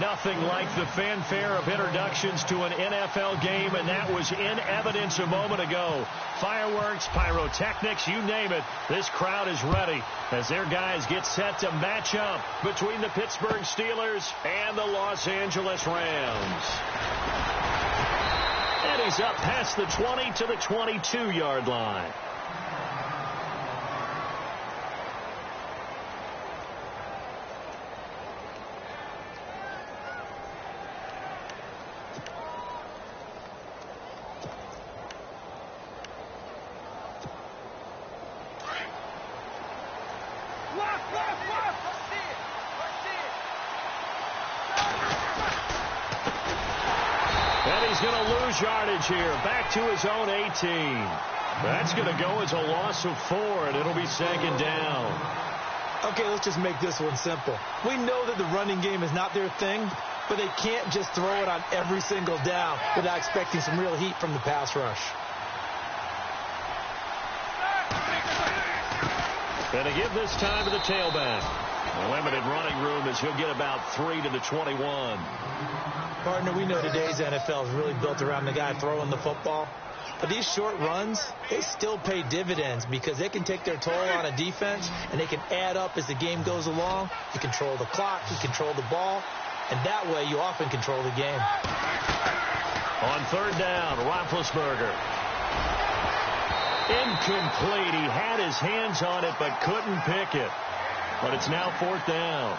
Nothing like the fanfare of introductions to an NFL game, and that was in evidence a moment ago. Fireworks, pyrotechnics, you name it. This crowd is ready as their guys get set to match up between the Pittsburgh Steelers and the Los Angeles Rams. And he's up past the 20 to the 22-yard line. Yardage here, back to his own 18. That's going to go as a loss of 4, and it'll be second down. Okay, let's just make this one simple. We know that the running game is not their thing, but they can't just throw it on every single down without expecting some real heat from the pass rush. Going to give this time to the tailback. A limited running room as he'll get about 3 to the 21. Partner, we know today's NFL is really built around the guy throwing the football. But these short runs, they still pay dividends because they can take their toll on a defense and they can add up as the game goes along. You control the clock, you control the ball, and that way you often control the game. On third down, Roethlisberger. Incomplete. He had his hands on it but couldn't pick it. But it's now fourth down.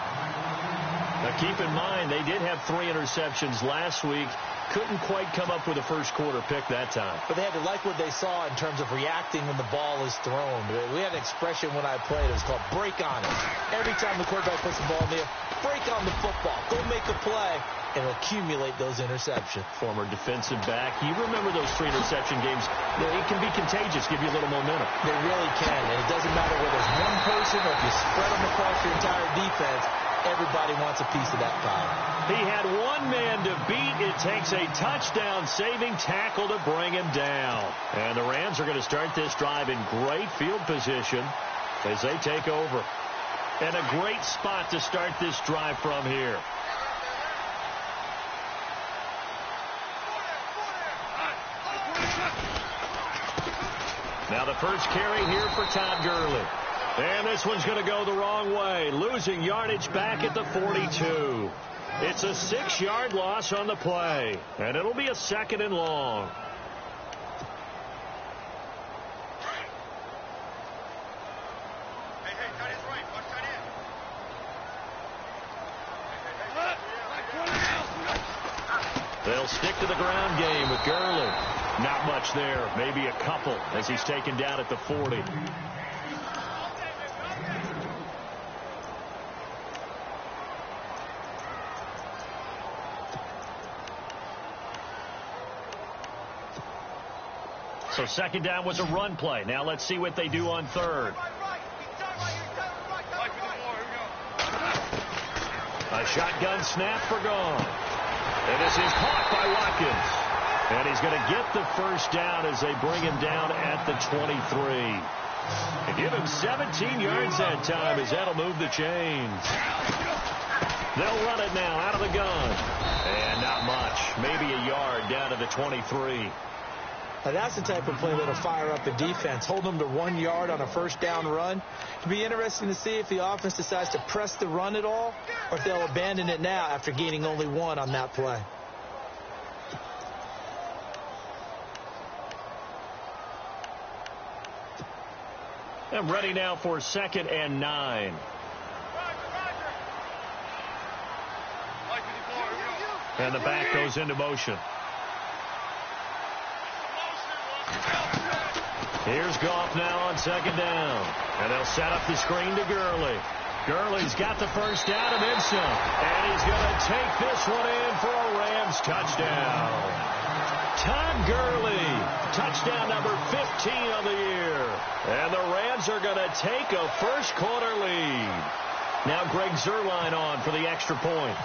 Now, keep in mind, they did have 3 interceptions last week. Couldn't quite come up with a first-quarter pick that time. But they had to like what they saw in terms of reacting when the ball is thrown. We had an expression when I played. It was called break on it. Every time the quarterback puts the ball in the air, break on the football. Go make a play and accumulate those interceptions. Former defensive back. You remember those 3 interception games. It can be contagious, give you a little momentum. They really can. And it doesn't matter whether it's one person or if you spread them across your entire defense. Everybody wants a piece of that pie. He had one man to beat. It takes a touchdown-saving tackle to bring him down. And the Rams are going to start this drive in great field position as they take over. And a great spot to start this drive from here. Now the first carry here for Todd Gurley. And this one's going to go the wrong way. Losing yardage back at the 42. It's a 6-yard loss on the play. And it'll be a 2nd and long. They'll stick to the ground game with Gurley. Not much there. Maybe a couple as he's taken down at the 40. So second down was a run play. Now let's see what they do on third. A shotgun snap for gone. And this is caught by Watkins. And he's going to get the first down as they bring him down at the 23. And give him 17 yards that time as that'll move the chains. They'll run it now out of the gun. And not much. Maybe a yard down to the 23. Now that's the type of play that'll fire up a defense. Hold them to 1 yard on a first down run. It'll be interesting to see if the offense decides to press the run at all or if they'll abandon it now after gaining only 1 on that play. I'm ready now for 2nd and 9. And the back goes into motion. Here's Goff now on 2nd down. And they'll set up the screen to Gurley. Gurley's got the first down and then some. And he's going to take this one in for a Rams touchdown. Todd Gurley, touchdown number 15 of the year. And the Rams are going to take a first-quarter lead. Now Greg Zuerlein on for the extra point.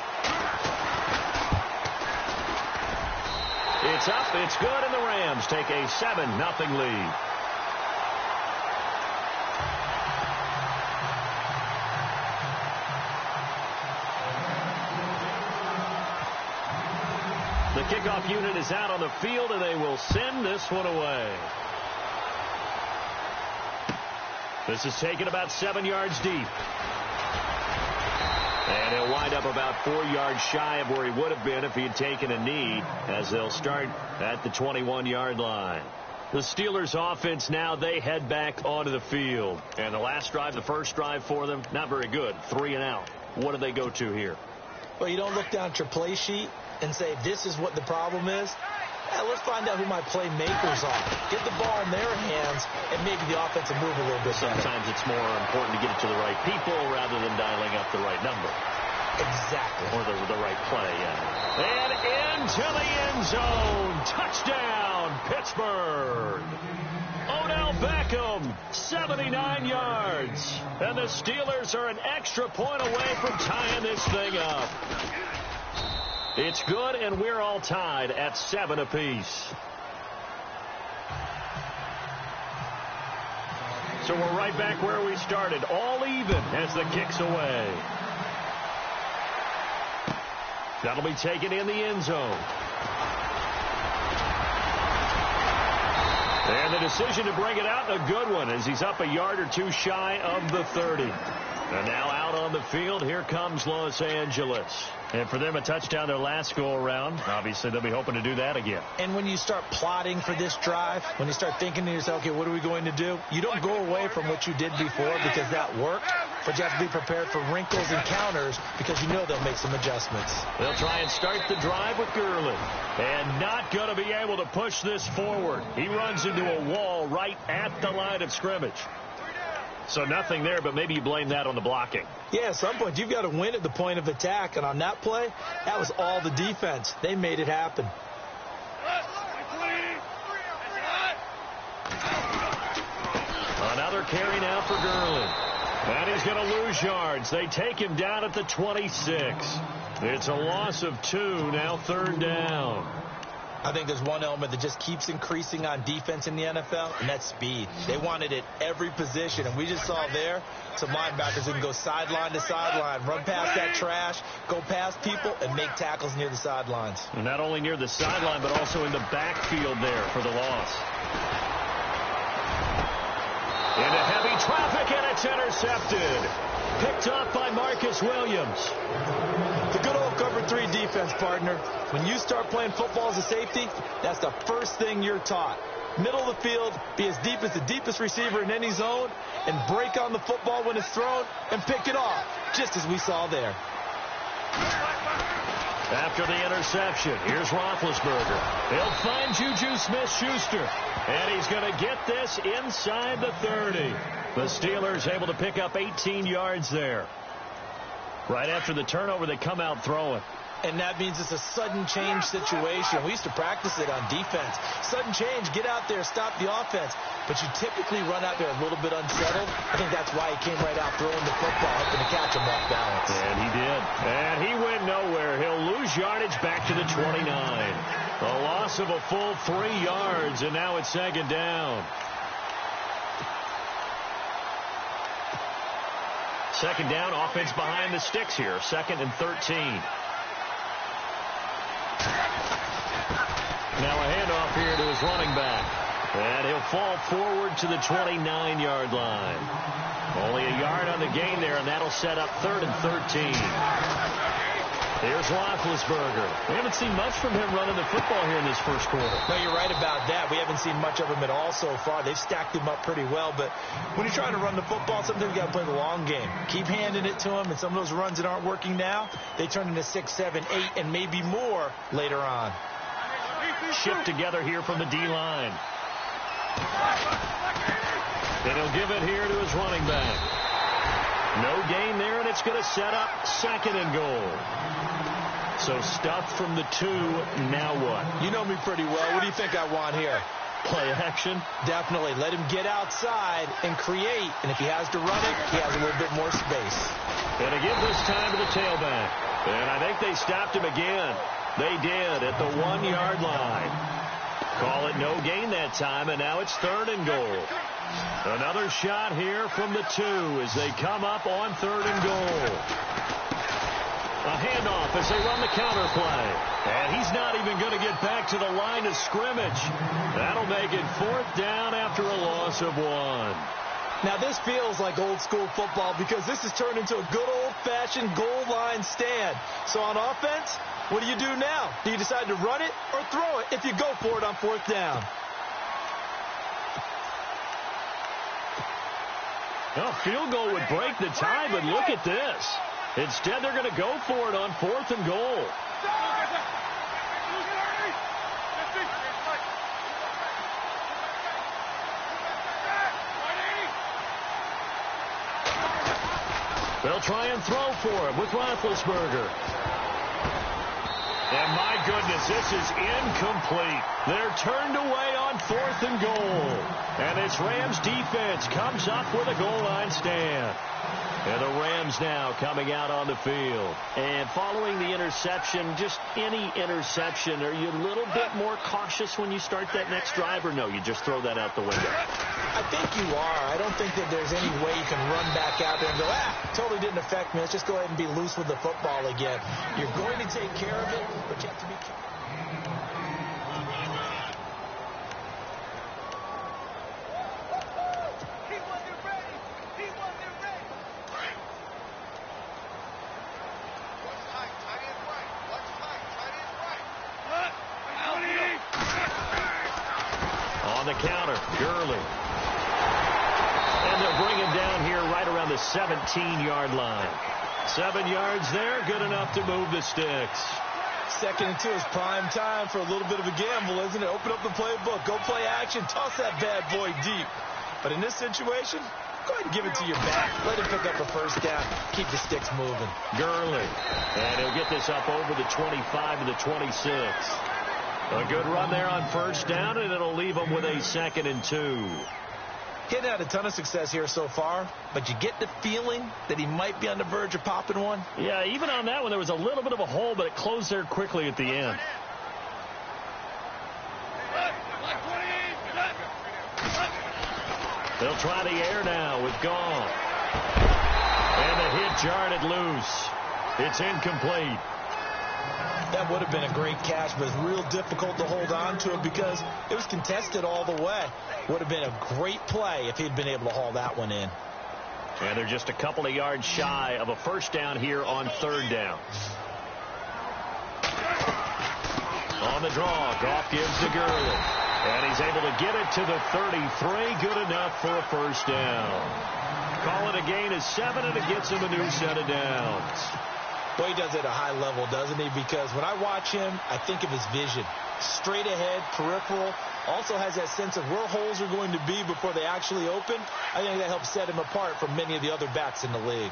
It's up, it's good, and the Rams take a 7-0 lead. The kickoff unit is out on the field, and they will send this one away. This is taken about 7 yards deep. And he'll wind up about 4 yards shy of where he would have been if he had taken a knee, as they'll start at the 21-yard line. The Steelers offense now, they head back onto the field. And the last drive, the first drive for them, not very good. 3 and out. What do they go to here? Well, you don't look down at your play sheet and say, this is what the problem is. Let's find out who my playmakers are. Get the ball in their hands and maybe the offense will move a little bit better. Sometimes it's more important to get it to the right people rather than dialing up the right number. Exactly. Or the right play, yeah. And into the end zone. Touchdown, Pittsburgh. Odell Beckham, 79 yards. And the Steelers are an extra point away from tying this thing up. It's good, and we're all tied at 7 apiece. So we're right back where we started, all even as the kick's away. That'll be taken in the end zone. And the decision to bring it out, a good one, as he's up a yard or two shy of the 30. And now out on the field, here comes Los Angeles. And for them, a touchdown their last go-around. Obviously, they'll be hoping to do that again. And when you start plotting for this drive, when you start thinking to yourself, okay, what are we going to do? You don't go away from what you did before because that worked, but you have to be prepared for wrinkles and counters because you know they'll make some adjustments. They'll try and start the drive with Gurley. And not going to be able to push this forward. He runs into a wall right at the line of scrimmage. So nothing there, but maybe you blame that on the blocking. Yeah, at some point, you've got to win at the point of attack. And on that play, that was all the defense. They made it happen. Another carry now for Gurley. And he's going to lose yards. They take him down at the 26. It's a loss of 2, now 3rd down. I think there's one element that just keeps increasing on defense in the NFL, and that's speed. They want it at every position, and we just saw there some linebackers who can go sideline to sideline, run past that trash, go past people, and make tackles near the sidelines. And not only near the sideline, but also in the backfield there for the loss. Into heavy traffic, and it's intercepted. Picked off by Marcus Williams. The good old cover 3 defense, partner. When you start playing football as a safety, that's the first thing you're taught. Middle of the field, be as deep as the deepest receiver in any zone, and break on the football when it's thrown and pick it off, just as we saw there. After the interception, here's Roethlisberger. He'll find Juju Smith-Schuster, and he's going to get this inside the 30. The Steelers able to pick up 18 yards there. Right after the turnover, they come out throwing. And that means it's a sudden change situation. We used to practice it on defense. Sudden change, get out there, stop the offense. But you typically run out there a little bit unsettled. I think that's why he came right out throwing the football, hoping to catch him off balance. And he did. And he went nowhere. He'll lose yardage back to the 29. A loss of a full 3 yards, and now it's 2nd down. 2nd down, offense behind the sticks here. 2nd and 13. Now a handoff here to his running back. And he'll fall forward to the 29-yard line. Only a yard on the gain there, and that'll set up 3rd and 13. Here's Roethlisberger. We haven't seen much from him running the football here in this first quarter. No, you're right about that. We haven't seen much of him at all so far. They've stacked him up pretty well. But when you're trying to run the football, sometimes you got to play the long game. Keep handing it to him, and some of those runs that aren't working now, they turn into 6, 7, 8, and maybe more later on. Shift together here from the D-line. And he'll give it here to his running back. No gain there, and it's going to set up 2nd and goal. So stuff from the 2, now what? You know me pretty well. What do you think I want here? Play action? Definitely. Let him get outside and create. And if he has to run it, he has a little bit more space. And to give this time to the tailback. And I think they stopped him again. They did at the 1-yard line. Call it no gain that time, and now it's 3rd and goal. Another shot here from the 2 as they come up on 3rd and goal. A handoff as they run the counter play. And he's not even going to get back to the line of scrimmage. That'll make it 4th down after a loss of 1. Now, this feels like old school football because this has turned into a good old-fashioned goal line stand. So on offense, what do you do now? Do you decide to run it or throw it if you go for it on 4th down? A field goal would break the tie, but look at this. Instead, they're going to go for it on 4th and goal. They'll try and throw for him with Roethlisberger. And my goodness, this is incomplete. They're turned away on 4th and goal. And this Rams defense comes up with a goal line stand. And the Rams now coming out on the field. And following the interception, just any interception, are you a little bit more cautious when you start that next drive, or no, you just throw that out the window? I think you are. I don't think that there's any way you can run back out there and go, totally didn't affect me. Let's just go ahead and be loose with the football again. You're going to take care of it, but you have to be careful. On the counter, Gurley. And they'll bring him down here right around the 17-yard line. 7 yards there, good enough to move the sticks. 2nd and 2 is prime time for a little bit of a gamble, isn't it? Open up the playbook, go play action, toss that bad boy deep. But in this situation, go ahead and give it to your back. Let him pick up a 1st down. Keep the sticks moving. Gurley. And he'll get this up over the 25 to the 26. A good run there on 1st down, and it'll leave them with a 2nd and 2. He hadn't had a ton of success here so far, but you get the feeling that he might be on the verge of popping one. Yeah, even on that one, there was a little bit of a hole, but it closed there quickly at the end. They'll try the air now with Gone. And the hit jarred it loose. It's incomplete. That would have been a great catch, but it's real difficult to hold on to it because it was contested all the way. Would have been a great play if he'd been able to haul that one in. And they're just a couple of yards shy of a 1st down here on 3rd down. On the draw, Goff gives to Gurley. And he's able to get it to the 33. Good enough for a 1st down. Call it a gain of 7, and it gets him a new set of downs. Well, he does it at a high level, doesn't he? Because when I watch him, I think of his vision. Straight ahead, peripheral. Also has that sense of where holes are going to be before they actually open. I think that helps set him apart from many of the other backs in the league.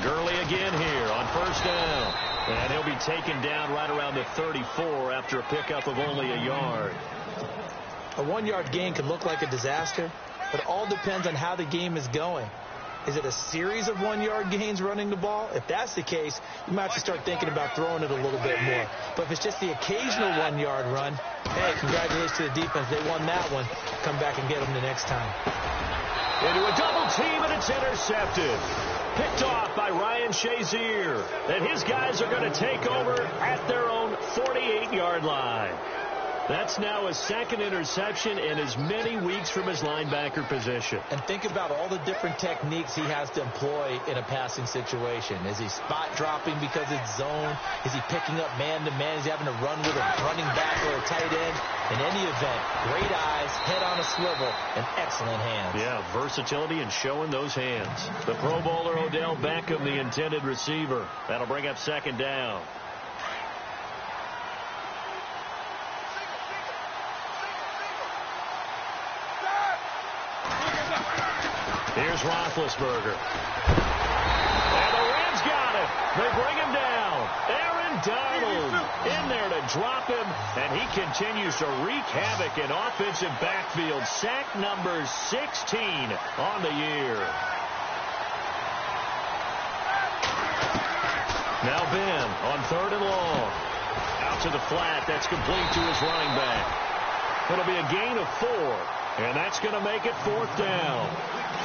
Gurley again here on 1st down. And he'll be taken down right around the 34 after a pickup of only a yard. A 1-yard gain can look like a disaster, but it all depends on how the game is going. Is it a series of 1-yard gains running the ball? If that's the case, you might have to start thinking about throwing it a little bit more. But if it's just the occasional 1-yard run, hey, congratulations to the defense. They won that one. Come back and get them the next time. Into a double team, and it's intercepted. Picked off by Ryan Shazier. And his guys are going to take over at their own 48-yard line. That's now a 2nd interception in as many weeks from his linebacker position. And think about all the different techniques he has to employ in a passing situation. Is he spot dropping because it's zone? Is he picking up man-to-man? Is he having to run with a running back or a tight end? In any event, great eyes, head on a swivel, and excellent hands. Yeah, versatility and showing those hands. The Pro Bowler Odell Beckham, the intended receiver. That'll bring up 2nd down. Here's Roethlisberger. And the Rams got it. They bring him down. Aaron Donald in there to drop him, and he continues to wreak havoc in offensive backfield. Sack number 16 on the year. Now Ben on 3rd and long. Out to the flat. That's complete to his running back. It'll be a gain of 4. And that's going to make it 4th down.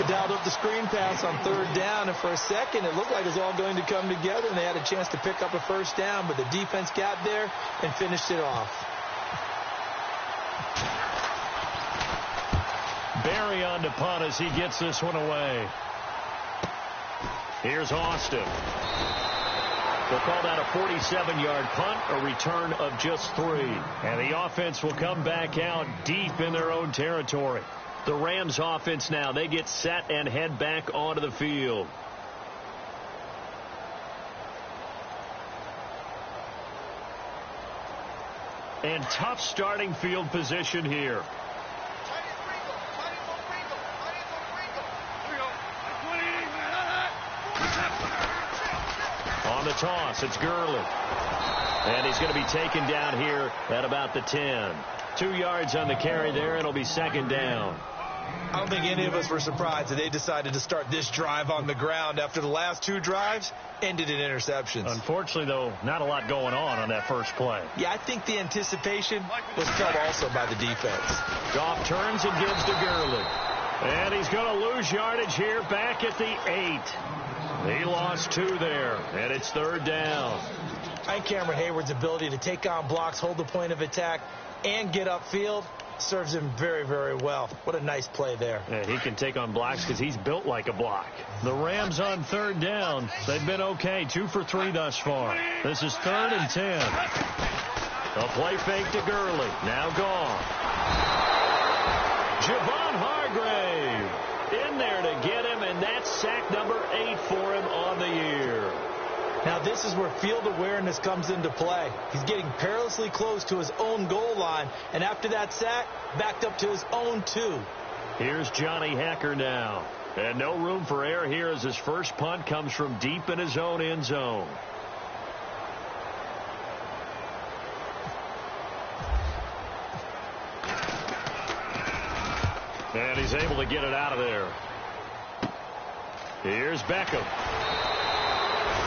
Dialed up the screen pass on 3rd down, and for a second it looked like it was all going to come together, and they had a chance to pick up a 1st down, but the defense got there and finished it off. Barry on to punt as he gets this one away. Here's Austin. They'll call that a 47-yard punt, a return of just 3. And the offense will come back out deep in their own territory. The Rams offense now, they get set and head back onto the field. And tough starting field position here. On the toss, it's Gurley. And he's going to be taken down here at about the 10. 2 yards on the carry there, and it'll be 2nd down. I don't think any of us were surprised that they decided to start this drive on the ground after the last 2 drives ended in interceptions. Unfortunately, though, not a lot going on that first play. Yeah, I think the anticipation was felt also by the defense. Goff turns and gives to Gurley. And he's going to lose yardage here back at the 8. He lost 2 there, and it's 3rd down. I think Cameron Hayward's ability to take on blocks, hold the point of attack, and get upfield serves him very, very well. What a nice play there. Yeah, he can take on blocks because he's built like a block. The Rams on 3rd down. They've been okay. 2 for 3 thus far. This is 3rd and 10. A play fake to Gurley. Now gone. Javon Hargrave in there to get him, and that's sack number 8 for him on the year. Now this is where field awareness comes into play. He's getting perilously close to his own goal line, and after that sack, backed up to his own 2. Here's Johnny Hacker now. And no room for error here as his first punt comes from deep in his own end zone. And he's able to get it out of there. Here's Beckham.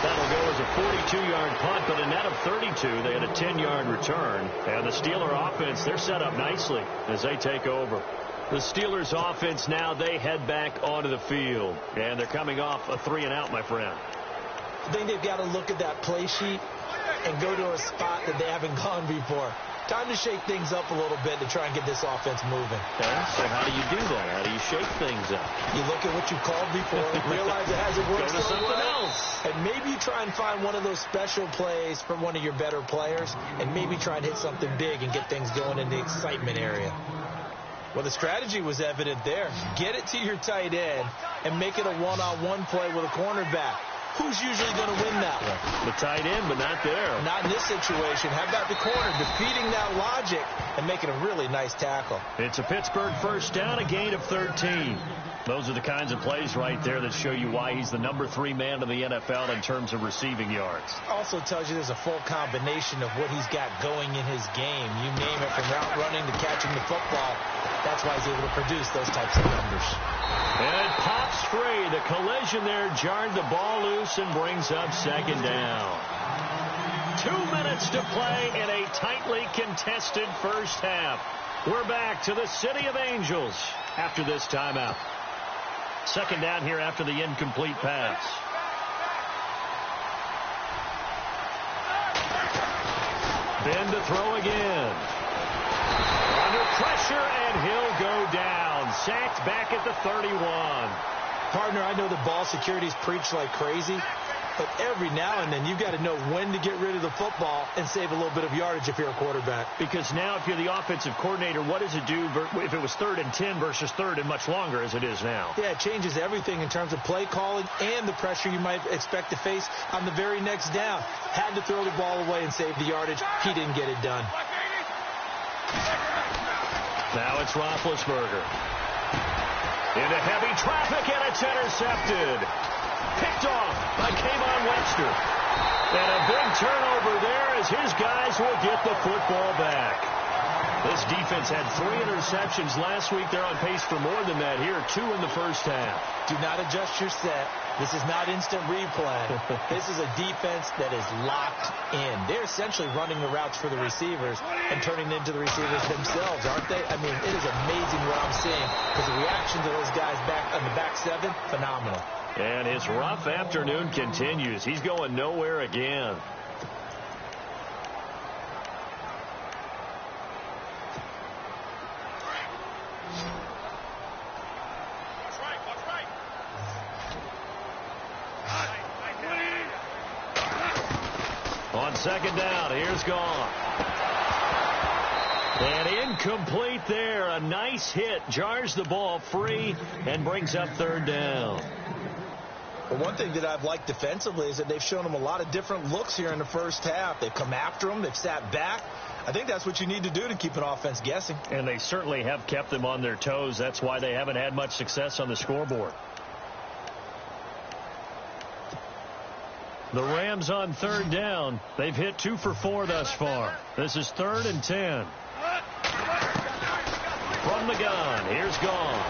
That'll go as a 42-yard punt, but a net of 32. They had a 10-yard return. And the Steeler offense, they're set up nicely as they take over. The Steelers offense now, they head back onto the field. And they're coming off a 3-and-out, my friend. I think they've got to look at that play sheet and go to a spot that they haven't gone before. Time to shake things up a little bit to try and get this offense moving. Okay, so how do you do that? How do you shake things up? You look at what you called before, realize it hasn't worked Go to something else. And maybe you try and find one of those special plays from one of your better players, and maybe try and hit something big and get things going in the excitement area. Well, the strategy was evident there. Get it to your tight end and make it a one-on-one play with a cornerback. Who's usually going to win that one? The tight end, but not there. Not in this situation. How about the corner defeating that logic and making a really nice tackle? It's a Pittsburgh first down, a gain of 13. Those are the kinds of plays right there that show you why he's the number 3 man in the NFL in terms of receiving yards. Also tells you there's a full combination of what he's got going in his game. You name it, from route running to catching the football. That's why he's able to produce those types of numbers. And it pops free. The collision there jarred the ball loose and brings up 2nd down. 2 minutes to play in a tightly contested first half. We're back to the City of Angels after this timeout. 2nd down here after the incomplete pass. Ben to throw again. Under pressure, and he'll go down. Sacked back at the 31. Partner, I know the ball security's preached like crazy, but every now and then you've got to know when to get rid of the football and save a little bit of yardage if you're a quarterback. Because now if you're the offensive coordinator, what does it do if it was 3rd and 10 versus 3rd and much longer as it is now? Yeah, it changes everything in terms of play calling and the pressure you might expect to face on the very next down. Had to throw the ball away and save the yardage. He didn't get it done. Now it's Roethlisberger. Into heavy traffic, and it's intercepted. Picked off by Kayvon Webster. And a big turnover there as his guys will get the football back. This defense had 3 interceptions last week. They're on pace for more than that here. 2 in the first half. Do not adjust your set. This is not instant replay. This is a defense that is locked in. They're essentially running the routes for the receivers and turning into the receivers themselves, aren't they? I mean, it is amazing what I'm seeing because the reaction to those guys back on the back 7, phenomenal. And his rough afternoon continues. He's going nowhere again. On second down, here's Gone. And incomplete there. A nice hit. Jars the ball free and brings up third down. Well, one thing that I've liked defensively is that they've shown them a lot of different looks here in the first half. They've come after them. They've sat back. I think that's what you need to do to keep an offense guessing. And they certainly have kept them on their toes. That's why they haven't had much success on the scoreboard. The Rams on third down. They've hit 2 for 4 thus far. This is 3rd and 10. From the gun, here's Gone.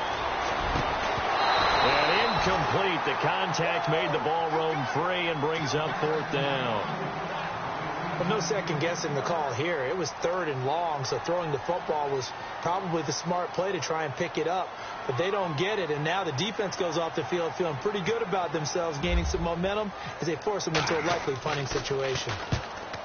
And incomplete. The contact made the ball roam free and brings up 4th down. Well, no second guessing the call here. It was 3rd and long, so throwing the football was probably the smart play to try and pick it up. But they don't get it, and now the defense goes off the field feeling pretty good about themselves, gaining some momentum as they force them into a likely punting situation.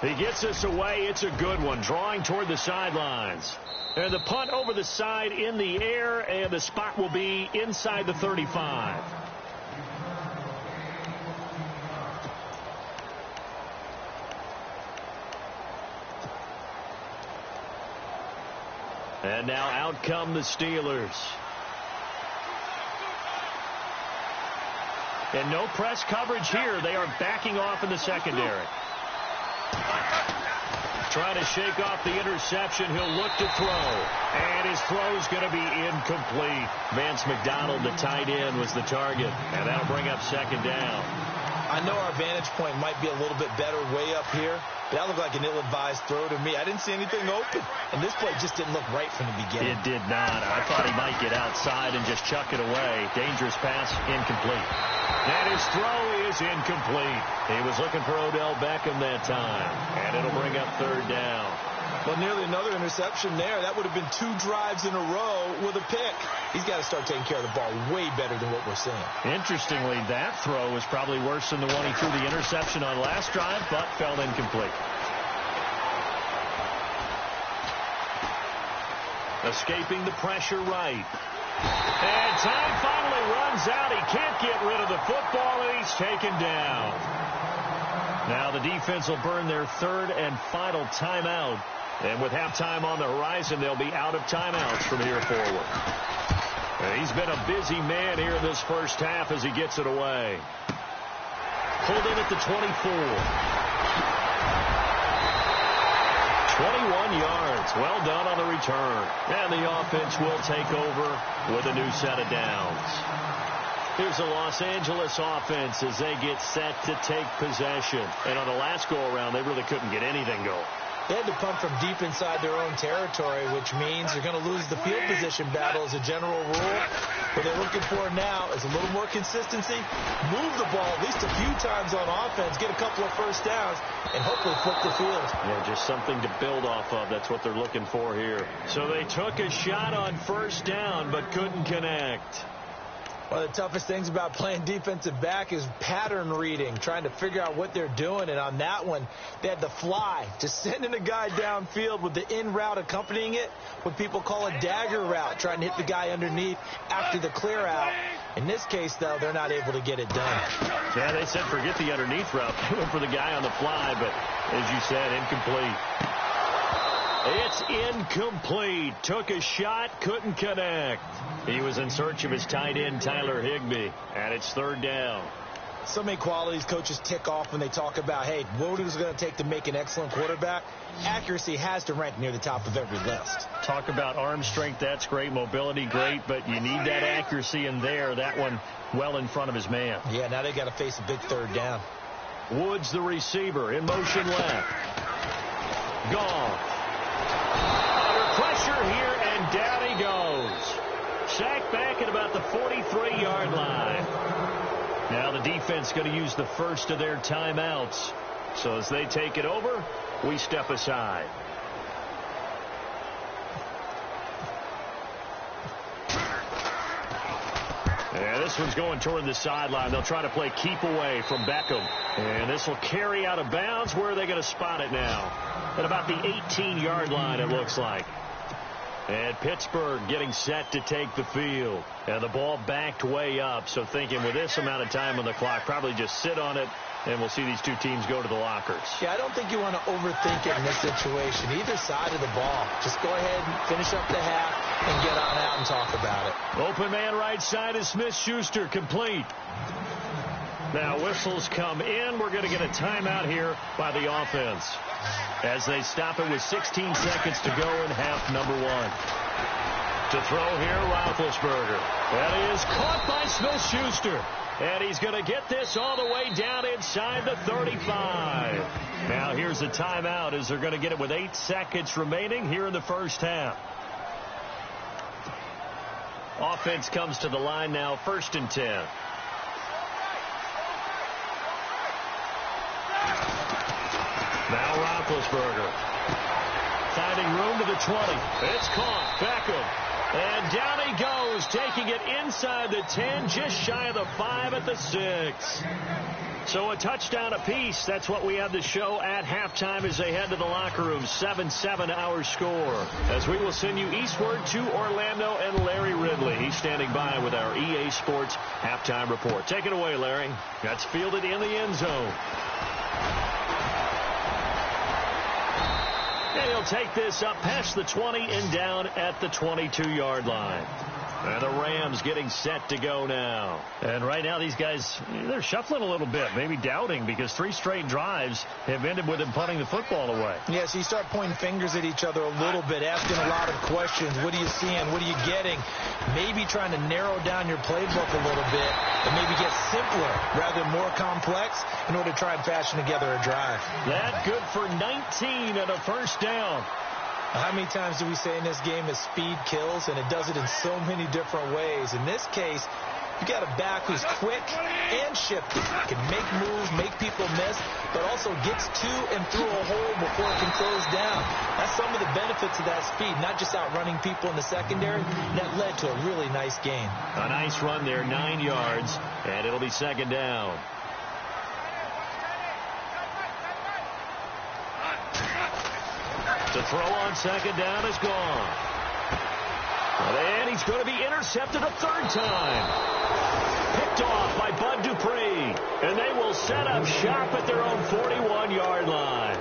He gets us away. It's a good one, drawing toward the sidelines. And the punt over the side in the air, and the spot will be inside the 35. And now out come the Steelers. And no press coverage here. They are backing off in the secondary. Trying to shake off the interception. He'll look to throw. And his throw's going to be incomplete. Vance McDonald, the tight end, was the target. And that'll bring up second down. I know our vantage point might be a little bit better way up here, but that looked like an ill-advised throw to me. I didn't see anything open, and this play just didn't look right from the beginning. It did not. I thought he might get outside and just chuck it away. Dangerous pass, incomplete. And his throw is incomplete. He was looking for Odell Beckham that time, and it'll bring up third down. Well, nearly another interception there. That would have been 2 drives in a row with a pick. He's got to start taking care of the ball way better than what we're seeing. Interestingly, that throw was probably worse than the one he threw the interception on last drive, but fell incomplete. Escaping the pressure right. And time finally runs out. He can't get rid of the football, and he's taken down. Now the defense will burn their 3rd and final timeout. And with halftime on the horizon, they'll be out of timeouts from here forward. And he's been a busy man here in this first half as he gets it away. Pulled in at the 24. 21 yards. Well done on the return. And the offense will take over with a new set of downs. Here's the Los Angeles offense as they get set to take possession. And on the last go-around, they really couldn't get anything going. They had to punt from deep inside their own territory, which means they're going to lose the field position battle as a general rule. What they're looking for now is a little more consistency, move the ball at least a few times on offense, get a couple of first downs, and hopefully flip the field. Yeah, just something to build off of. That's what they're looking for here. So they took a shot on first down but couldn't connect. One of the toughest things about playing defensive back is pattern reading, trying to figure out what they're doing. And on that one, they had the fly, just sending a guy downfield with the in route accompanying it, what people call a dagger route, trying to hit the guy underneath after the clear out. In this case, though, they're not able to get it done. Yeah, they said forget the underneath route. They went for the guy on the fly, but as you said, incomplete. It's incomplete. Took a shot, couldn't connect. He was in search of his tight end, Tyler Higbee, and it's third down. So many qualities coaches tick off when they talk about, hey, what is it going to take to make an excellent quarterback? Accuracy has to rank near the top of every list. Talk about arm strength, that's great. Mobility, great, but you need that accuracy in there. That one well in front of his man. Yeah, now they got to face a big third down. Woods, the receiver, in motion left. Gone. pressure here, and down he goes. Sacked back at about the 43-yard line. Now the defense going to use the first of their timeouts. So as they take it over, we step aside. Yeah, this one's going toward the sideline. They'll try to play keep away from Beckham. And this will carry out of bounds. Where are they going to spot it now? At about the 18-yard line, it looks like. And Pittsburgh getting set to take the field. And the ball backed way up. So thinking with this amount of time on the clock, probably just sit on it, and we'll see these two teams go to the lockers. Yeah, I don't think you want to overthink it in this situation. Either side of the ball. Just go ahead and finish up the half and get on out and talk about it. Open man right side is Smith-Schuster, complete. Now whistles come in. We're going to get a timeout here by the offense as they stop it with 16 seconds to go in half number one. To throw here, Roethlisberger. That is caught by Smith-Schuster. And he's going to get this all the way down inside the 35. Now here's a timeout as they're going to get it with 8 seconds remaining here in the first half. Offense comes to the line now, 1st and 10. Now Roethlisberger finding room to the 20. It's caught. Beckham. And down he goes, taking it inside the 10, just shy of the 5 at the 6. So a touchdown apiece. That's what we have to show at halftime as they head to the locker room. 7-7 our score. As we will send you eastward to Orlando and Larry Ridley. He's standing by with our EA Sports halftime report. Take it away, Larry. That's fielded in the end zone. And he'll take this up past the 20 and down at the 22-yard line. And the Rams getting set to go now. And right now these guys, they're shuffling a little bit, maybe doubting, because 3 straight drives have ended with them punting the football away. Yeah, so you start pointing fingers at each other a little bit, asking a lot of questions. What are you seeing? What are you getting? Maybe trying to narrow down your playbook a little bit and maybe get simpler rather than more complex in order to try and fashion together a drive. That good for 19 and a first down. How many times do we say in this game is speed kills, and it does it in so many different ways. In this case, you got a back who's quick and shifty, can make moves, make people miss, but also gets to and through a hole before it can close down. That's some of the benefits of that speed, not just outrunning people in the secondary. That led to a really nice game. A nice run there, 9 yards, and it'll be 2nd down. To throw on 2nd down is gone. And he's going to be intercepted a 3rd time. Picked off by Bud Dupree. And they will set up shop at their own 41-yard line.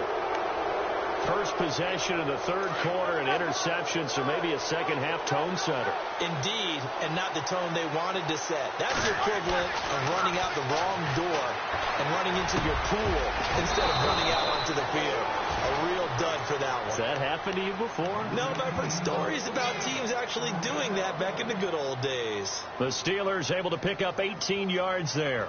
First possession in the 3rd quarter, an interception, so maybe a second-half tone setter. Indeed, and not the tone they wanted to set. That's the equivalent of running out the wrong door and running into your pool instead of running out onto the field. A real dud for that one. Has that happened to you before? No, but I've heard stories about teams actually doing that back in the good old days. The Steelers able to pick up 18 yards there.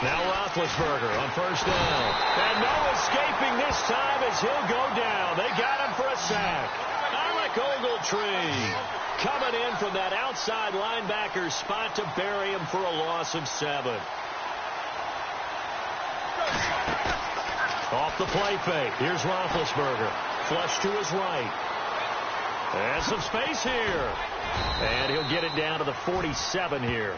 Now Roethlisberger on 1st down. And no escaping this time as he'll go down. They got him for a sack. Alec Ogletree coming in from that outside linebacker spot to bury him for a loss of 7. Off the play fake. Here's Roethlisberger. Flush to his right. And some space here. And he'll get it down to the 47 here.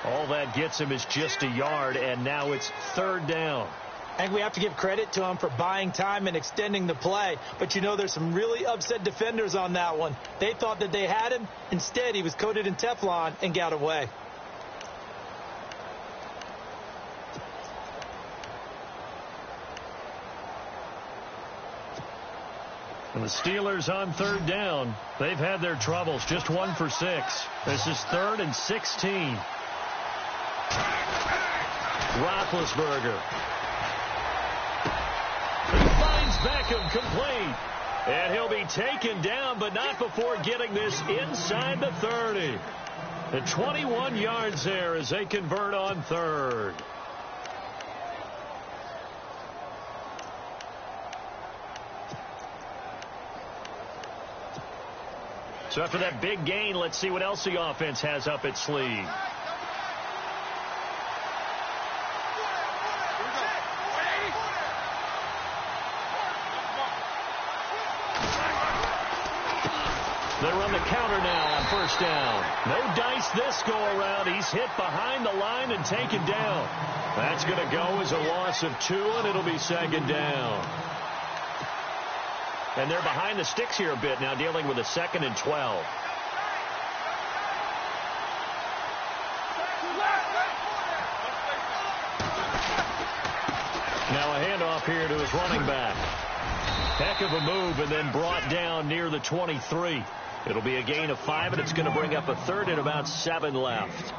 All that gets him is just a yard, and now it's 3rd down. I think we have to give credit to him for buying time and extending the play. But, you know, there's some really upset defenders on that one. They thought that they had him. Instead, he was coated in Teflon and got away. And the Steelers on 3rd down. They've had their troubles. Just 1 for 6. This is 3rd and 16. Roethlisberger Beckham complete. And he'll be taken down, but not before getting this inside the 30. And 21 yards there as they convert on third. So after that big gain, let's see what else the offense has up its sleeve. They run the counter now on first down. No dice this go around. He's hit behind the line and taken down. That's going to go as a loss of 2, and it'll be second down. And they're behind the sticks here a bit now, dealing with a 2nd and 12. Now a handoff here to his running back. Heck of a move, and then brought down near the 23. It'll be a gain of 5, and it's going to bring up a 3rd and about 7 left.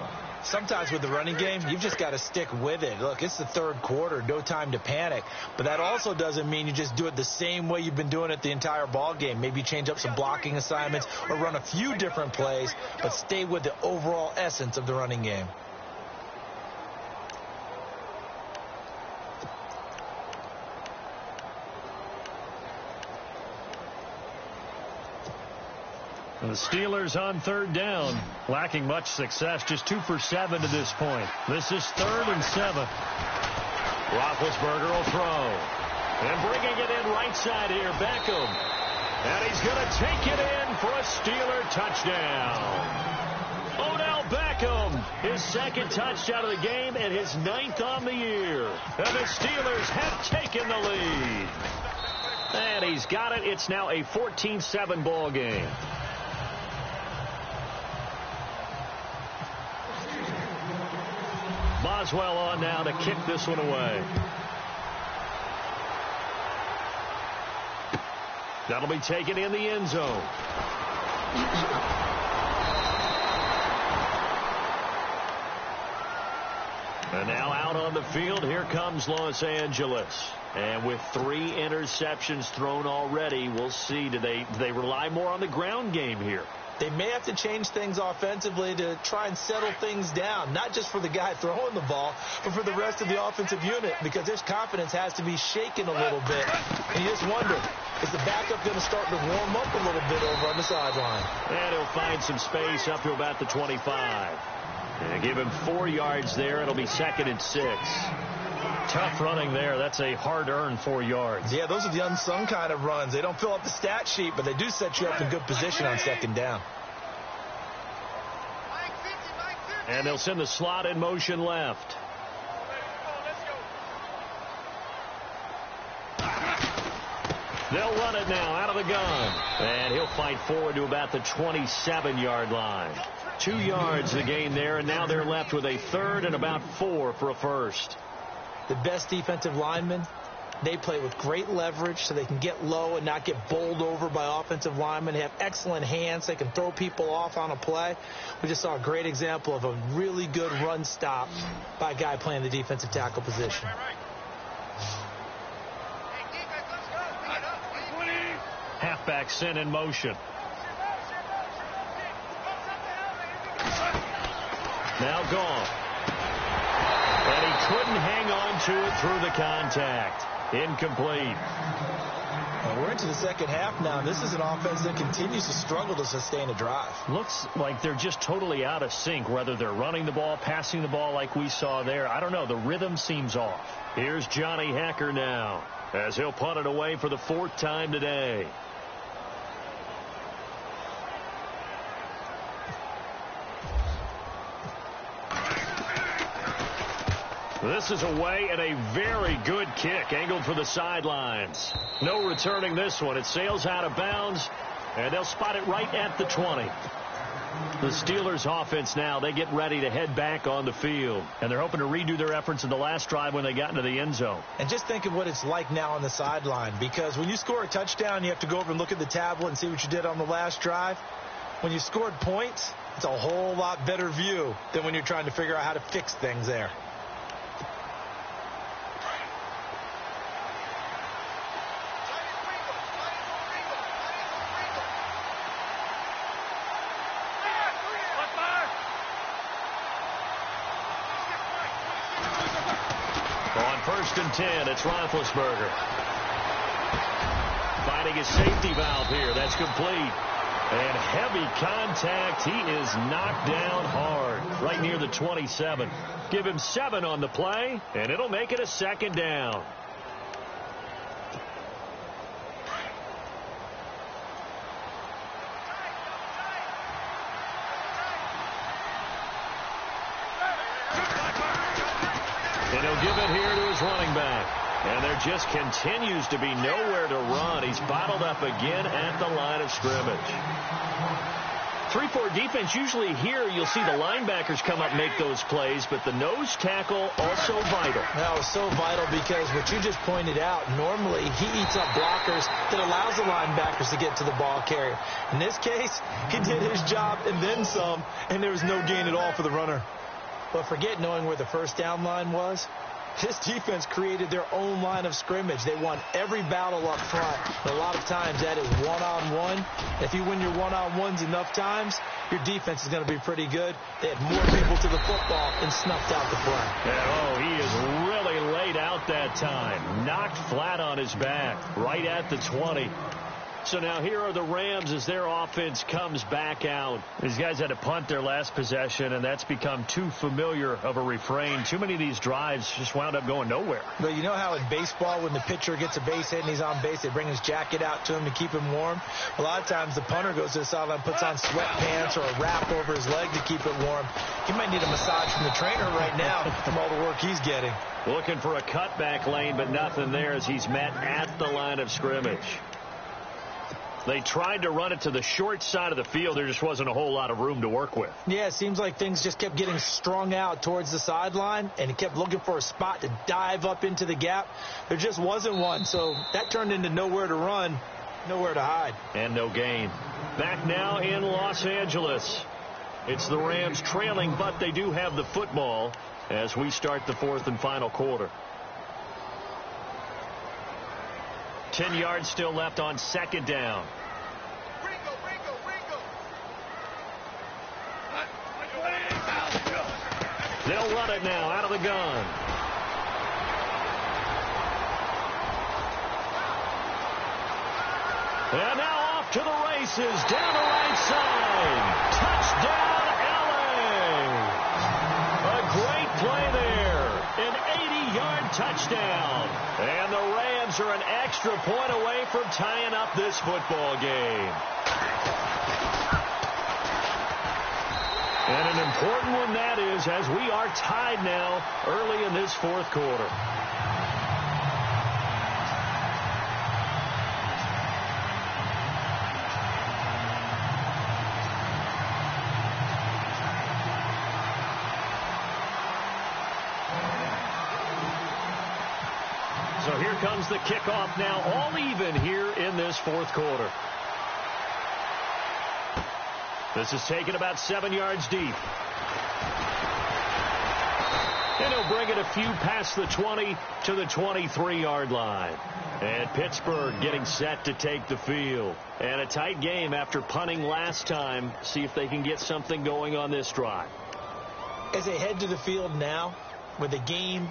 Sometimes with the running game, you've just got to stick with it. Look, it's the 3rd quarter, no time to panic. But that also doesn't mean you just do it the same way you've been doing it the entire ball game. Maybe change up some blocking assignments or run a few different plays, but stay with the overall essence of the running game. The Steelers on 3rd down, lacking much success, just 2 for 7 to this point. This is 3rd and 7. Roethlisberger will throw. And bringing it in right side here, Beckham. And he's going to take it in for a Steeler touchdown. Odell Beckham, his 2nd touchdown of the game and his 9th on the year. And the Steelers have taken the lead. And he's got it. It's now a 14-7 ball game. Boswell on now to kick this one away. That'll be taken in the end zone. And now out on the field, here comes Los Angeles. And with 3 interceptions thrown already, we'll see. Do they rely more on the ground game here? They may have to change things offensively to try and settle things down, not just for the guy throwing the ball, but for the rest of the offensive unit, because his confidence has to be shaken a little bit. And you just wonder, is the backup going to start to warm up a little bit over on the sideline? And he'll find some space up to about the 25. And give him 4 yards there. It'll be 2nd and 6. Tough running there. That's a hard-earned 4 yards. Yeah, those are the unsung kind of runs. They don't fill up the stat sheet, but they do set you up in good position on 2nd down. And they'll send the slot in motion left. They'll run it now out of the gun. And he'll fight forward to about the 27-yard line. 2 yards the gain there, and now they're left with a 3rd and about 4 for a first. The best defensive linemen, they play with great leverage so they can get low and not get bowled over by offensive linemen. They have excellent hands. They can throw people off on a play. We just saw a great example of a really good run stop by a guy playing the defensive tackle position. Halfback sent in motion. Now gone. And he couldn't hang on to it through the contact. Incomplete. Well, we're into the 2nd half now. This is an offense that continues to struggle to sustain a drive. Looks like they're just totally out of sync, whether they're running the ball, passing the ball like we saw there. I don't know. The rhythm seems off. Here's Johnny Hacker now as he'll punt it away for the 4th time today. This is away and a very good kick angled for the sidelines. No returning this one. It sails out of bounds, and they'll spot it right at the 20. The Steelers offense now, they get ready to head back on the field. And they're hoping to redo their efforts in the last drive when they got into the end zone. And just think of what it's like now on the sideline, because when you score a touchdown, you have to go over and look at the tablet and see what you did on the last drive. When you scored points, it's a whole lot better view than when you're trying to figure out how to fix things there. first and 10. It's Roethlisberger. Finding his safety valve here. That's complete. And heavy contact. He is knocked down hard right near the 27. Give him 7 on the play, and it'll make it a second down. And he'll give it here to his running back. And there just continues to be nowhere to run. He's bottled up again at the line of scrimmage. 3-4 defense, usually here you'll see the linebackers come up and make those plays, but the nose tackle also vital. That was so vital because what you just pointed out, normally he eats up blockers that allows the linebackers to get to the ball carrier. In this case, he did his job and then some, and there was no gain at all for the runner. But forget knowing where the first down line was. This defense created their own line of scrimmage. They won every battle up front. And a lot of times that is one-on-one. If you win your one-on-ones enough times, your defense is going to be pretty good. They had more people to the football and snuffed out the play. Oh, he is really laid out that time. Knocked flat on his back right at the 20. So now here are the Rams as their offense comes back out. These guys had to punt their last possession, and that's become too familiar of a refrain. Too many of these drives just wound up going nowhere. But you know how in baseball when the pitcher gets a base hit and he's on base, they bring his jacket out to him to keep him warm? A lot of times the punter goes to the sideline, puts on sweatpants or a wrap over his leg to keep it warm. He might need a massage from the trainer right now from all the work he's getting. Looking for a cutback lane, but nothing there as he's met at the line of scrimmage. They tried to run it to the short side of the field. There just wasn't a whole lot of room to work with. Yeah, it seems like things just kept getting strung out towards the sideline, and he kept looking for a spot to dive up into the gap. There just wasn't one, so that turned into nowhere to run, nowhere to hide. And no gain. Back now in Los Angeles. It's the Rams trailing, but they do have the football as we start the fourth and final quarter. 10 yards still left on second down. They'll run it now out of the gun. And now off to the races down the right side. Touchdown, LA. A great play there. An 80-yard touchdown. And the Rams are an extra point away from tying up this football game. And an important one that is, as we are tied now early in this fourth quarter. So here comes the kickoff now, all even here in this fourth quarter. This is taken about 7 yards deep. And he'll bring it a few past the 20 to the 23-yard line. And Pittsburgh getting set to take the field. And a tight game after punting last time. See if they can get something going on this drive. As they head to the field now, with the game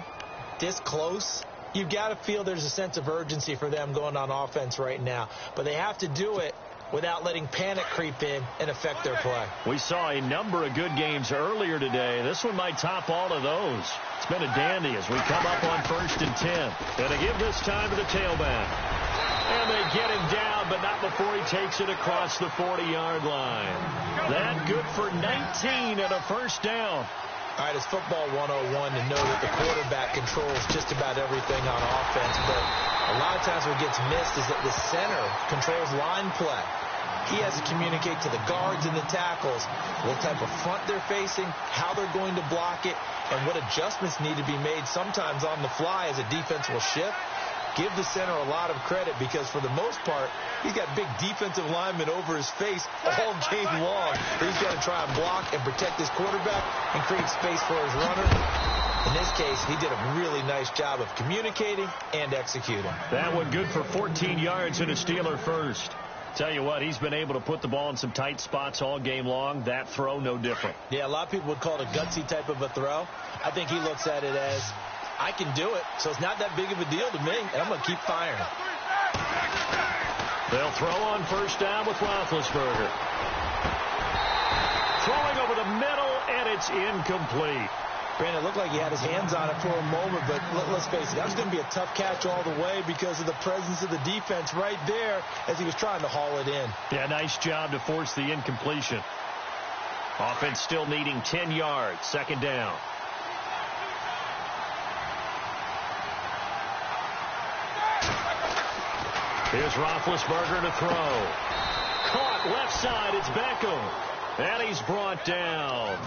this close, you've got to feel there's a sense of urgency for them going on offense right now. But they have to do it without letting panic creep in and affect their play. We saw a number of good games earlier today. This one might top all of those. It's been a dandy as we come up on 1st and 10. And they give this time to the tailback. And they get him down, but not before he takes it across the 40-yard line. That good for 19 and a first down. All right, it's football 101 to know that the quarterback controls just about everything on offense, but a lot of times what gets missed is that the center controls line play. He has to communicate to the guards and the tackles what type of front they're facing, how they're going to block it, and what adjustments need to be made sometimes on the fly as a defense will shift. Give the center a lot of credit because for the most part, he's got big defensive linemen over his face all game long. He's got to try and block and protect his quarterback and create space for his runner. In this case, he did a really nice job of communicating and executing. That one good for 14 yards and a Steeler first. Tell you what, he's been able to put the ball in some tight spots all game long. That throw, no different. Yeah, a lot of people would call it a gutsy type of a throw. I think he looks at it as, I can do it, so it's not that big of a deal to me, and I'm going to keep firing. They'll throw on first down with Roethlisberger. Throwing over the middle, and it's incomplete. Brandon, it looked like he had his hands on it for a moment, but let's face it, that was going to be a tough catch all the way because of the presence of the defense right there as he was trying to haul it in. Yeah, nice job to force the incompletion. Offense still needing 10 yards, second down. Here's Roethlisberger to throw. Caught left side, it's Beckham. And he's brought down.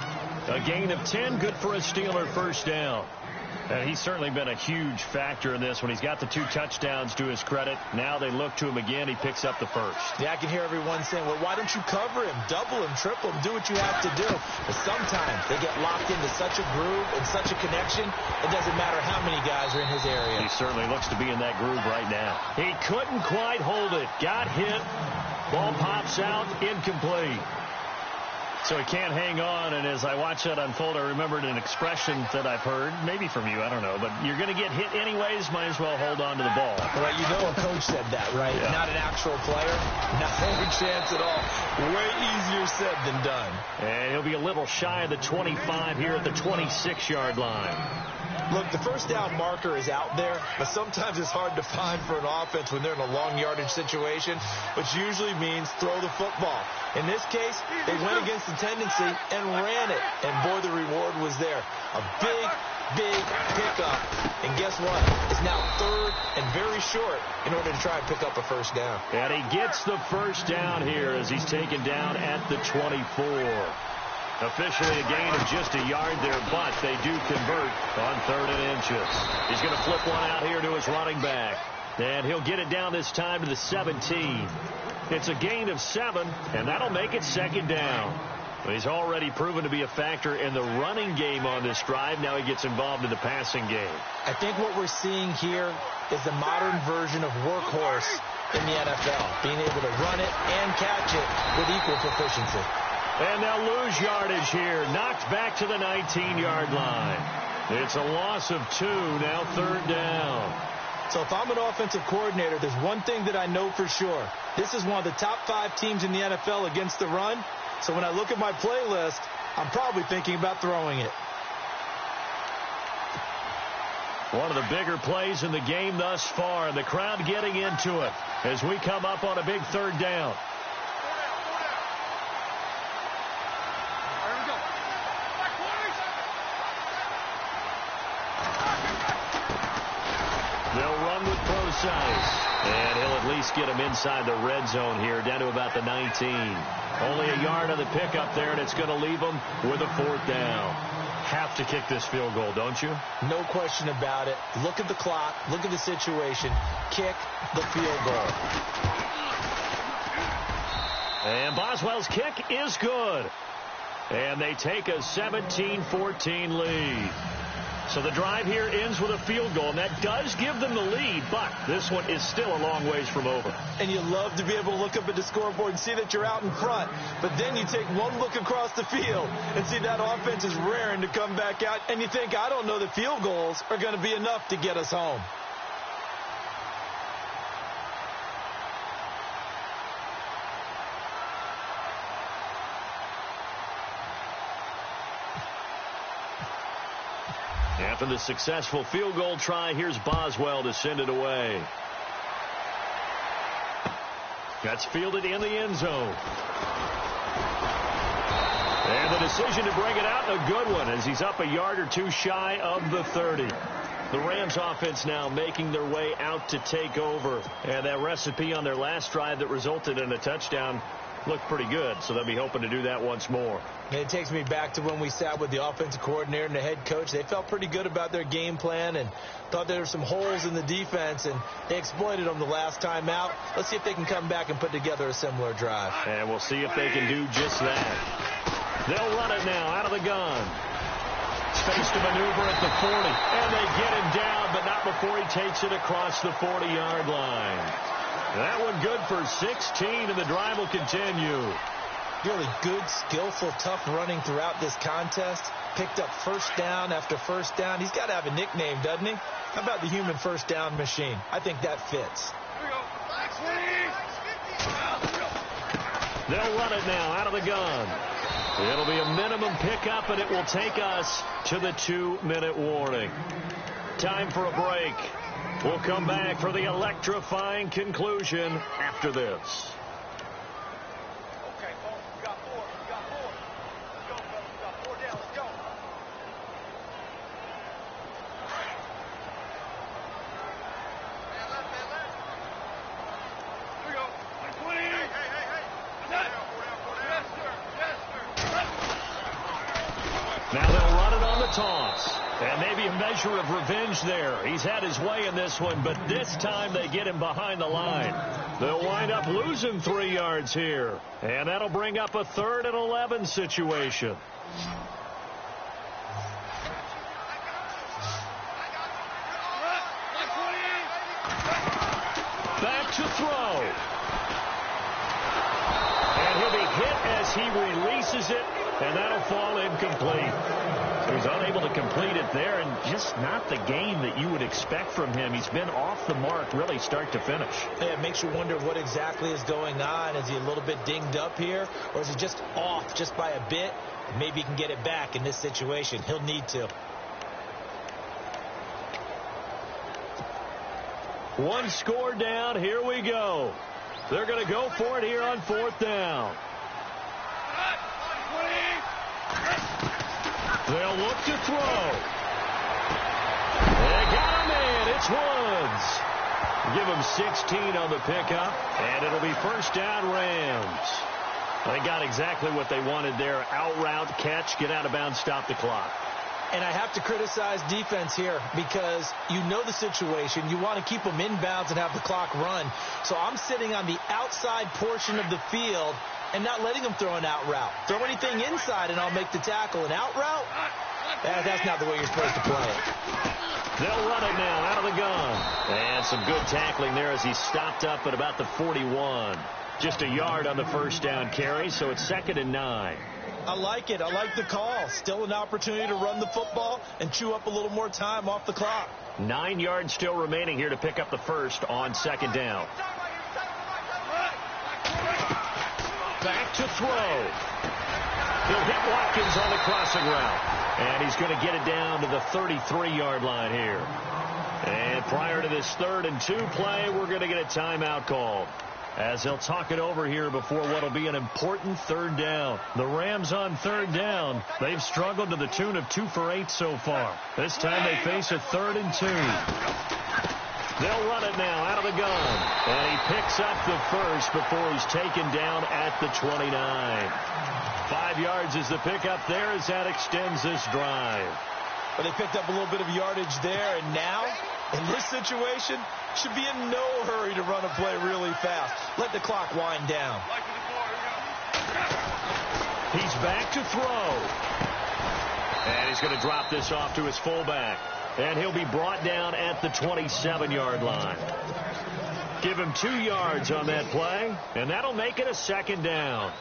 A gain of 10, good for a Steeler first down. And he's certainly been a huge factor in this when he's got the 2 touchdowns to his credit. Now they look to him again. He picks up the first. Yeah, I can hear everyone saying, well, why don't you cover him? Double him, triple him, do what you have to do. But sometimes they get locked into such a groove and such a connection, it doesn't matter how many guys are in his area. He certainly looks to be in that groove right now. He couldn't quite hold it. Got hit. Ball pops out. Incomplete. So he can't hang on, and as I watch that unfold, I remembered an expression that I've heard, maybe from you, I don't know, but you're going to get hit anyways, might as well hold on to the ball. Well, you know a coach said that, right? Yeah. Not an actual player. Not a chance at all. Way easier said than done. And he'll be a little shy of the 25 here at the 26-yard line. Look, the first down marker is out there, but sometimes it's hard to find for an offense when they're in a long yardage situation, which usually means throw the football. In this case, they went against the tendency and ran it, and boy, the reward was there. A big, big pickup, and guess what? It's now third and very short in order to try and pick up a first down. And he gets the first down here as he's taken down at the 24. Officially a gain of just a yard there, but they do convert on 3rd and inches. He's going to flip one out here to his running back. And he'll get it down this time to the 17. It's a gain of 7, and that'll make it second down. He's already proven to be a factor in the running game on this drive. Now he gets involved in the passing game. I think what we're seeing here is the modern version of workhorse in the NFL, being able to run it and catch it with equal proficiency. And they'll lose yardage here. Knocked back to the 19-yard line. It's a loss of 2, now 3rd down. So if I'm an offensive coordinator, there's one thing that I know for sure. This is one of the top 5 teams in the NFL against the run. So when I look at my playlist, I'm probably thinking about throwing it. One of the bigger plays in the game thus far. The crowd getting into it as we come up on a big 3rd down. And he'll at least get him inside the red zone here, down to about the 19. Only a yard on the pickup there, and it's going to leave him with a 4th down. Have to kick this field goal, don't you? No question about it. Look at the clock. Look at the situation. Kick the field goal. And Boswell's kick is good. And they take a 17-14 lead. So the drive here ends with a field goal, and that does give them the lead, but this one is still a long ways from over. And you love to be able to look up at the scoreboard and see that you're out in front, but then you take one look across the field and see that offense is raring to come back out, and you think, I don't know that field goals are going to be enough to get us home. After the successful field goal try, here's Boswell to send it away. That's fielded in the end zone. And the decision to bring it out, a good one, as he's up a yard or 2 shy of the 30. The Rams offense now making their way out to take over. And that recipe on their last drive that resulted in a touchdown looked pretty good, so they'll be hoping to do that once more. And it takes me back to when we sat with the offensive coordinator and the head coach. They felt pretty good about their game plan and thought there were some holes in the defense, and they exploited them the last time out. Let's see if they can come back and put together a similar drive. And we'll see if they can do just that. They'll run it now out of the gun. Space to maneuver at the 40, and they get him down, but not before he takes it across the 40-yard line. That one good for 16, and the drive will continue. Really good, skillful, tough running throughout this contest. Picked up first down after first down. He's got to have a nickname, doesn't he? How about the human first down machine? I think that fits. They'll run it now out of the gun. It'll be a minimum pickup, and it will take us to the 2-minute warning. Time for a break. We'll come back for the electrifying conclusion after this. Now they'll run it on the toss. And maybe a measure of revenge there. He's had his way in this one, but this time they get him behind the line. They'll wind up losing 3 yards here. And that'll bring up a 3rd and 11 situation. Back to throw. And he'll be hit as he releases it, and that'll fall incomplete. So he's unable to complete it there, and just not the game that you would expect from him. He's been off the mark really start to finish. Yeah, it makes you wonder what exactly is going on. Is he a little bit dinged up here, or is he just off just by a bit? Maybe he can get it back in this situation. He'll need to. One score down. Here we go. They're going to go for it here on 4th down. They'll look to throw. They got him in. It's Woods. Give him 16 on the pickup, and it'll be first down Rams. They got exactly what they wanted there. Out route, catch, get out of bounds, stop the clock. And I have to criticize defense here because you know the situation. You want to keep them inbounds and have the clock run. So I'm sitting on the outside portion of the field and not letting them throw an out route. Throw anything inside and I'll make the tackle. An out route? That's not the way you're supposed to play it. They'll run it now out of the gun. And some good tackling there as he stopped up at about the 41. Just a yard on the first down carry, so it's 2nd and 9. I like it. I like the call. Still an opportunity to run the football and chew up a little more time off the clock. 9 yards still remaining here to pick up the first on 2nd down. Back to throw. He'll hit Watkins on the crossing route. And he's going to get it down to the 33-yard line here. And prior to this 3rd and 2 play, we're going to get a timeout called, as they'll talk it over here before what will be an important 3rd down. The Rams on 3rd down. They've struggled to the tune of 2 for 8 so far. This time they face a 3rd and 2. They'll run it now out of the gun. And he picks up the first before he's taken down at the 29. 5 yards is the pickup there as that extends this drive. But they picked up a little bit of yardage there, and now, in this situation, should be in no hurry to run a play really fast. Let the clock wind down. He's back to throw. And he's going to drop this off to his fullback. And he'll be brought down at the 27-yard line. Give him 2 yards on that play, and that'll make it a 2nd down.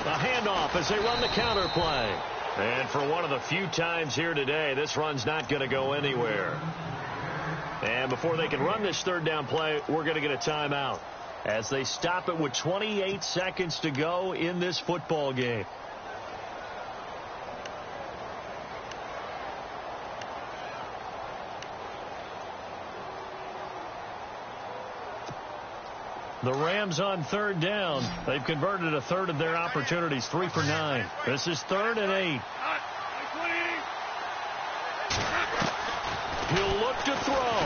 A handoff as they run the counter play. And for one of the few times here today, this run's not going to go anywhere. And before they can run this 3rd down play, we're going to get a timeout as they stop it with 28 seconds to go in this football game. The Rams on 3rd down. They've converted a 1/3 of their opportunities, 3 for 9. This is 3rd and 8. He'll look to throw.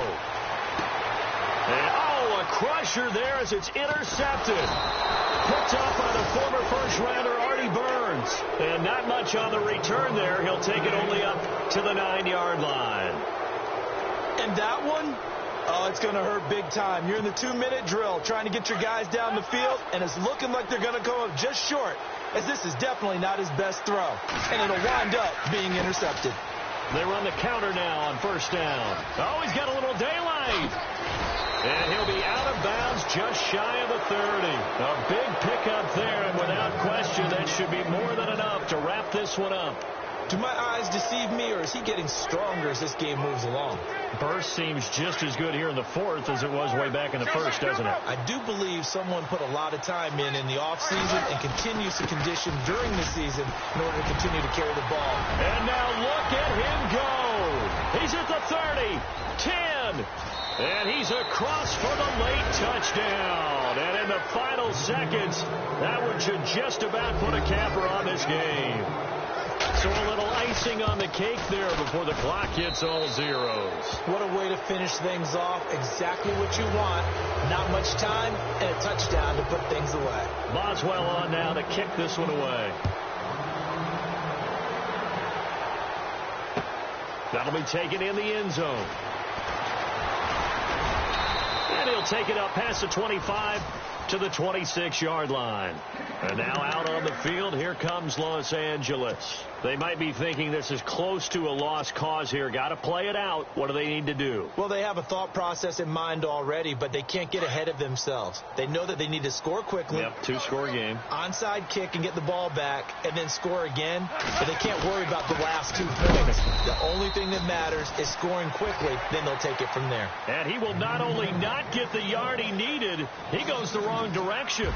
And, a crusher there as it's intercepted. Picked up by the former first-rounder, Artie Burns. And not much on the return there. He'll take it only up to the 9-yard line. And that one? Oh, it's going to hurt big time. You're in the 2-minute drill trying to get your guys down the field, and it's looking like they're going to come up just short, as this is definitely not his best throw. And it'll wind up being intercepted. They run the counter now on 1st down. Oh, he's got a little daylight. And he'll be out of bounds just shy of the 30. A big pickup there, and without question, that should be more than enough to wrap this one up. Do my eyes deceive me, or is he getting stronger as this game moves along? Burst seems just as good here in the fourth as it was way back in the first, doesn't it? I do believe someone put a lot of time in the offseason and continues to condition during the season in order to continue to carry the ball. And now look at him go. He's at the 30, 10, and he's across for the late touchdown. And in the final seconds, that one should just about put a capper on this game. So a little icing on the cake there before the clock hits all zeros. What a way to finish things off. Exactly what you want. Not much time and a touchdown to put things away. Boswell on now to kick this one away. That'll be taken in the end zone. And he'll take it up past the 25 to the 26-yard line. And now out on the field, here comes Los Angeles. They might be thinking this is close to a lost cause here. Got to play it out. What do they need to do? Well, they have a thought process in mind already, but they can't get ahead of themselves. They know that they need to score quickly. Yep, two-score game. Onside kick and get the ball back and then score again. But they can't worry about the last 2 points. The only thing that matters is scoring quickly. Then they'll take it from there. And he will not only not get the yard he needed, he goes the wrong direction.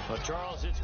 But Charles, it's...